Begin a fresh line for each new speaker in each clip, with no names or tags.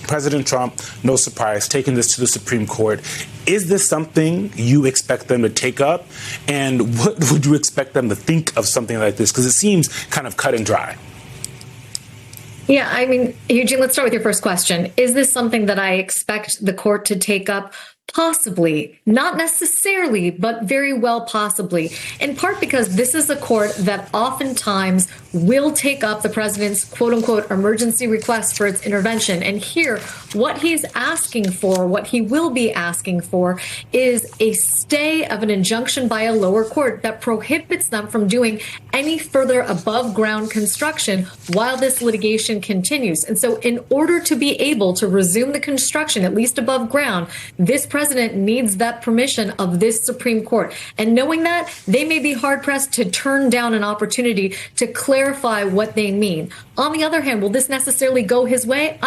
President Trump, no surprise, taking this to the Supreme Court. Is this something you expect them to take up? And what would you expect them to think of something like this? Because it seems kind of cut and dry.
Yeah, I mean, Eugene, let's start with your first question. Is this something that I expect the court to take up? Possibly, not necessarily, but very well possibly, in part because this is a court that oftentimes will take up the president's quote unquote emergency request for its intervention. And here, what he's asking for, what he will be asking for, is a stay of an injunction by a lower court that prohibits them from doing any further above ground construction while this litigation continues. And so in order to be able to resume the construction, at least above ground, this president needs that permission of this Supreme Court. And knowing that, they may be hard pressed to turn down an opportunity to clarify what they mean. On the other hand, will this necessarily go his way?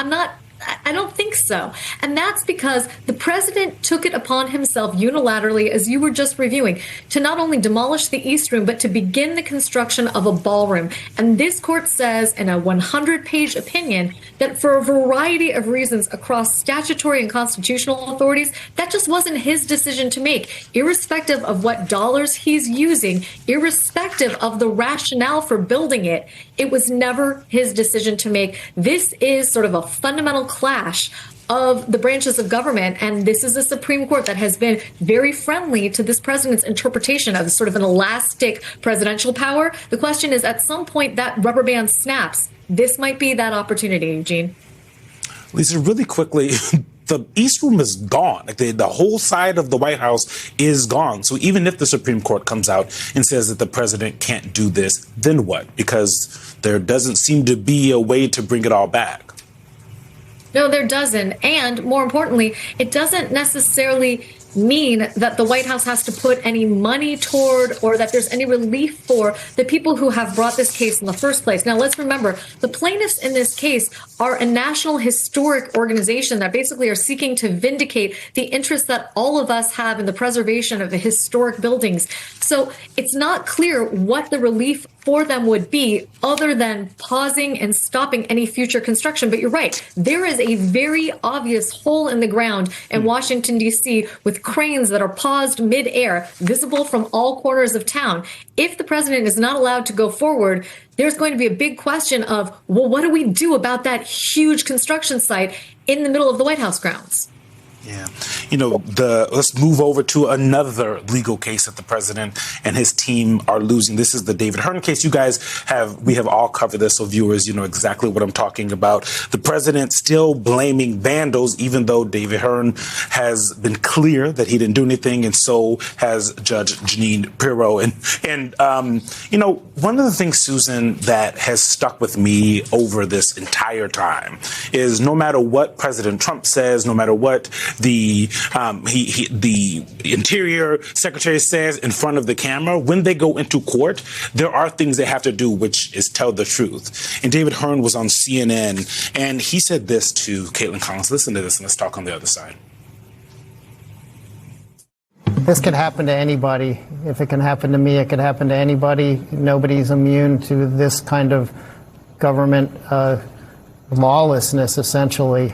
I don't think so. And that's because the president took it upon himself unilaterally, as you were just reviewing, to not only demolish the East Room, but to begin the construction of a ballroom. And this court says in a 100-page opinion that for a variety of reasons across statutory and constitutional authorities, that just wasn't his decision to make, irrespective of what dollars he's using, irrespective of the rationale for building it. It was never his decision to make. This is sort of a fundamental clash of the branches of government. And this is a Supreme Court that has been very friendly to this president's interpretation of sort of an elastic presidential power. The question is, at some point, that rubber band snaps. This might be that opportunity, Eugene.
Lisa, really quickly, the East Room is gone. Like the whole side of the White House is gone. So even if the Supreme Court comes out and says that the president can't do this, then what? Because there doesn't seem to be a way to bring it all back.
No, there doesn't. And more importantly, it doesn't necessarily mean that the White House has to put any money toward or that there's any relief for the people who have brought this case in the first place. Now, let's remember, the plaintiffs in this case are a national historic organization that basically are seeking to vindicate the interests that all of us have in the preservation of the historic buildings. So it's not clear what the relief for them would be other than pausing and stopping any future construction. But you're right. There is a very obvious hole in the ground in Washington, D.C. with cranes that are paused midair, visible from all corners of town. If the president is not allowed to go forward, there's going to be a big question of, well, what do we do about that huge construction site in the middle of the White House grounds?
Yeah. Let's move over to another legal case that the president and his team are losing. This is the David Hearn case. We have all covered this, so viewers, you know exactly what I'm talking about. The president still blaming vandals, even though David Hearn has been clear that he didn't do anything, and so has Judge Jeanine Pirro. And one of the things, Susan, that has stuck with me over this entire time is no matter what President Trump says, no matter what the Interior Secretary says in front of the camera, when they go into court, there are things they have to do, which is tell the truth. And David Hearn was on CNN, and he said this to Caitlin Collins. Listen to this, and let's talk on the other side.
This could happen to anybody. If it can happen to me, it could happen to anybody. Nobody's immune to this kind of government lawlessness, essentially.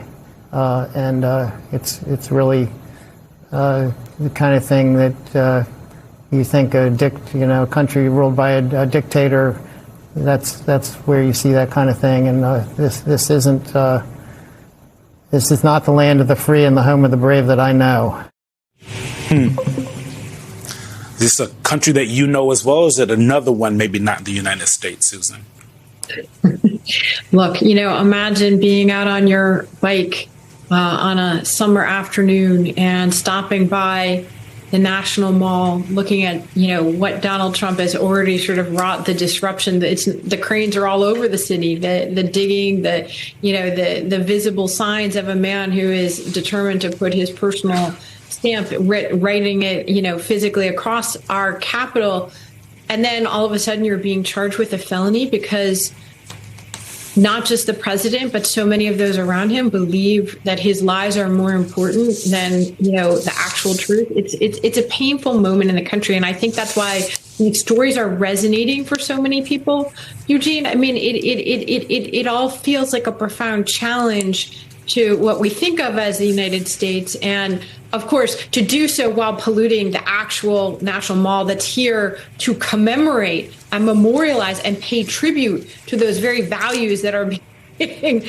It's really the kind of thing that you think a country ruled by a dictator. That's where you see that kind of thing. And this is not the land of the free and the home of the brave that I know.
Is this a country that you know as well, or is it another one, maybe not the United States, Susan?
Look, imagine being out on your bike on a summer afternoon and stopping by the National Mall, looking at, what Donald Trump has already sort of wrought, the disruption. The cranes are all over the city, the digging, the visible signs of a man who is determined to put his personal stamp, writing it, physically across our Capitol. And then all of a sudden you're being charged with a felony because not just the president, but so many of those around him believe that his lies are more important than, the actual truth. It's a painful moment in the country. And I think that's why these stories are resonating for so many people. Eugene, I mean, it all feels like a profound challenge to what we think of as the United States. And of course, to do so while polluting the actual National Mall that's here to commemorate and memorialize and pay tribute to those very values that are being,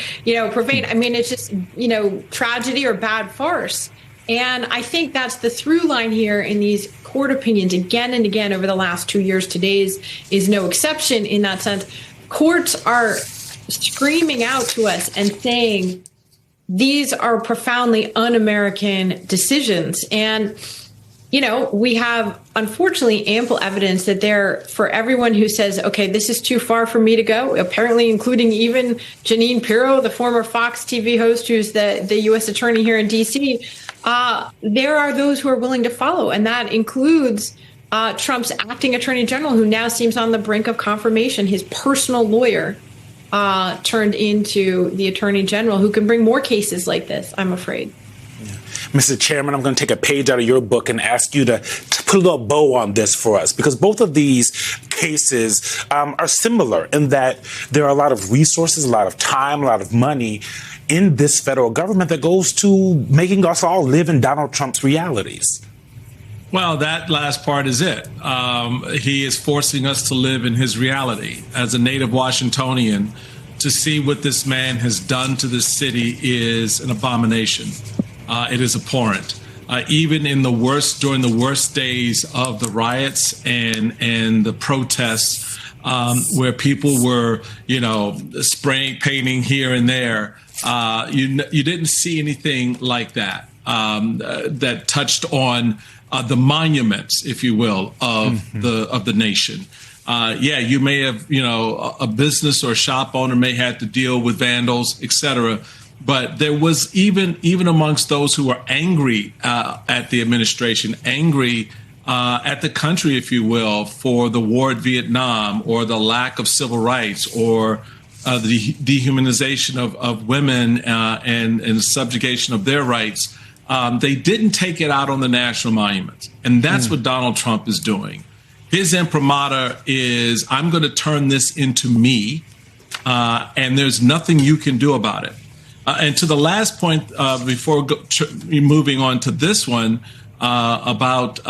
profaned. I mean, it's just, tragedy or bad farce. And I think that's the through line here in these court opinions again and again over the last 2 years. Today's is no exception in that sense. Courts are screaming out to us and saying these are profoundly un-American decisions. And, we have, unfortunately, ample evidence that for everyone who says, okay, this is too far for me to go, apparently including even Jeanine Pirro, the former Fox TV host who's the U.S. attorney here in D.C., there are those who are willing to follow. And that includes Trump's acting attorney general, who now seems on the brink of confirmation. His personal lawyer turned into the attorney general, who can bring more cases like this, I'm afraid.
Mr. Chairman, I'm going to take a page out of your book and ask you to put a little bow on this for us, because both of these cases are similar in that there are a lot of resources, a lot of time, a lot of money in this federal government that goes to making us all live in Donald Trump's realities.
Well, that last part is it. He is forcing us to live in his reality. As a native Washingtonian, to see what this man has done to this city is an abomination. It is abhorrent. Even in during the worst days of the riots and the protests, where people were, spraying, painting here and there, you didn't see anything like that that touched on the monuments, if you will, of the nation. You may have, a business or a shop owner may have to deal with vandals, et cetera. But there was even amongst those who were angry at the administration, angry at the country, if you will, for the war in Vietnam or the lack of civil rights or the dehumanization of women and the subjugation of their rights. They didn't take it out on the national monuments. And that's what Donald Trump is doing. His imprimatur is, I'm going to turn this into me, and there's nothing you can do about it. And to the last point, before moving on to this one, about,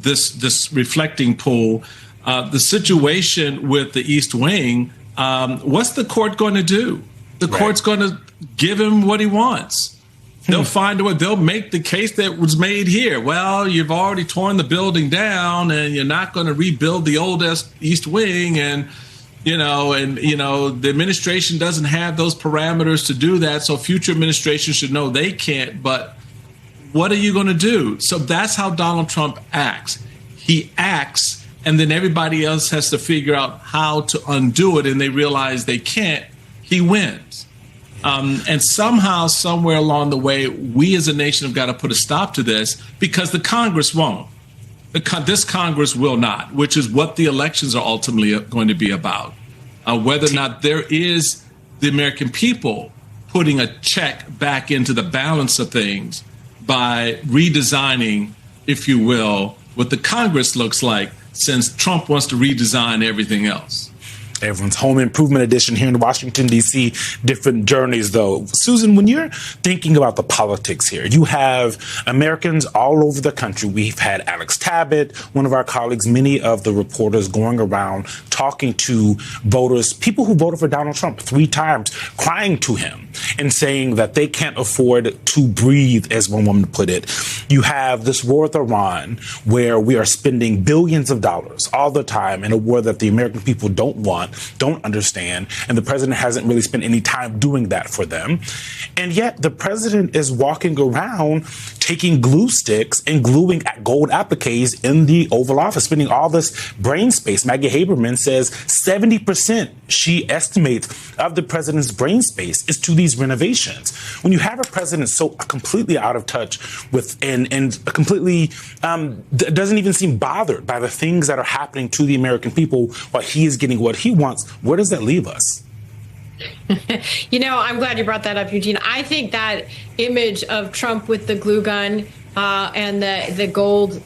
this reflecting pool, the situation with the East Wing, what's the court going to do? The court's going to give him what he wants. They'll find a way. They'll make the case that was made here. Well, you've already torn the building down, and you're not going to rebuild the old East Wing, and the administration doesn't have those parameters to do that. So future administrations should know they can't. But what are you going to do? So that's how Donald Trump acts. He acts, and then everybody else has to figure out how to undo it, and they realize they can't. He wins. And somehow, somewhere along the way, we as a nation have got to put a stop to this, because the Congress won't. This Congress will not, which is what the elections are ultimately going to be about. Whether or not there is the American people putting a check back into the balance of things by redesigning, if you will, what the Congress looks like, since Trump wants to redesign everything else.
Everyone's home improvement edition here in Washington, D.C. Different journeys, though. Susan, when you're thinking about the politics here, you have Americans all over the country. We've had Alex Tabbitt, one of our colleagues, many of the reporters going around talking to voters, people who voted for Donald Trump 3 times, crying to him and saying that they can't afford to breathe, as one woman put it. You have this war with Iran, where we are spending billions of dollars all the time in a war that the American people don't want, don't understand, and the president hasn't really spent any time doing that for them. And yet the president is walking around taking glue sticks and gluing gold appliques in the Oval Office, spending all this brain space. Maggie Haberman says 70%, she estimates, of the president's brain space is to these renovations. When you have a president so completely out of touch with and completely doesn't even seem bothered by the things that are happening to the American people while he is getting what he wants, where does that leave us?
I'm glad you brought that up, Eugene. I think that image of Trump with the glue gun and the gold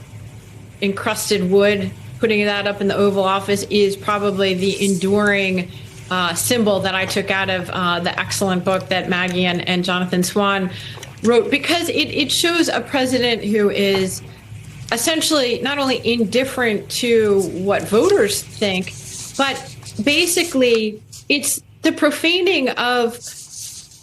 encrusted wood, putting that up in the Oval Office, is probably the enduring symbol that I took out of the excellent book that Maggie and Jonathan Swan wrote, because it shows a president who is essentially not only indifferent to what voters think, but basically it's the profaning of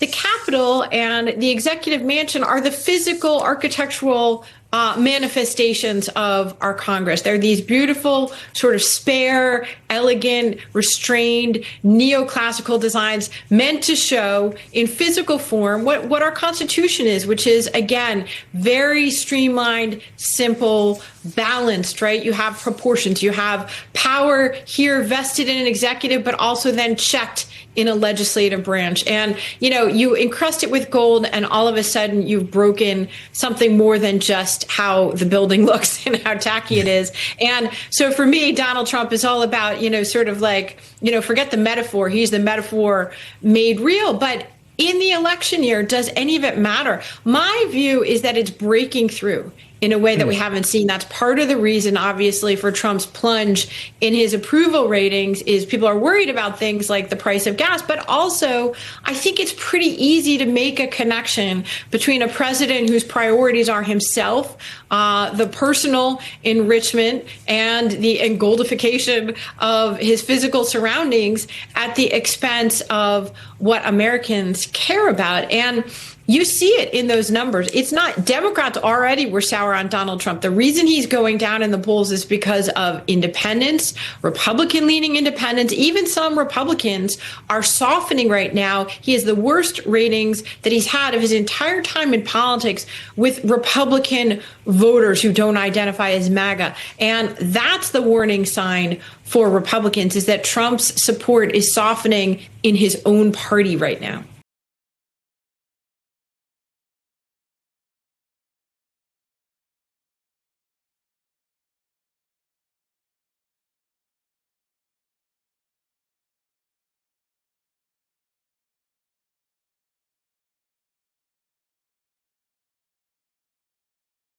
the Capitol and the executive mansion are the physical architectural manifestations of our Congress. They're these beautiful, sort of spare, elegant, restrained, neoclassical designs meant to show in physical form what our Constitution is, which is, again, very streamlined, simple, balanced, right? You have proportions. You have power here vested in an executive, but also then checked in a legislative branch. And, you encrust it with gold, and all of a sudden you've broken something more than just how the building looks and how tacky it is. And so for me, Donald Trump is all about, sort of like, forget the metaphor. He's the metaphor made real. But in the election year, does any of it matter? My view is that it's breaking through in a way that we haven't seen. That's part of the reason, obviously, for Trump's plunge in his approval ratings is people are worried about things like the price of gas. But also, I think it's pretty easy to make a connection between a president whose priorities are himself, the personal enrichment, and the engoldification of his physical surroundings at the expense of what Americans care about. And you see it in those numbers. It's not, Democrats already were sour on Donald Trump. The reason he's going down in the polls is because of independents, Republican-leaning independents. Even some Republicans are softening right now. He has the worst ratings that he's had of his entire time in politics with Republican voters who don't identify as MAGA. And that's the warning sign for Republicans, is that Trump's support is softening in his own party right now.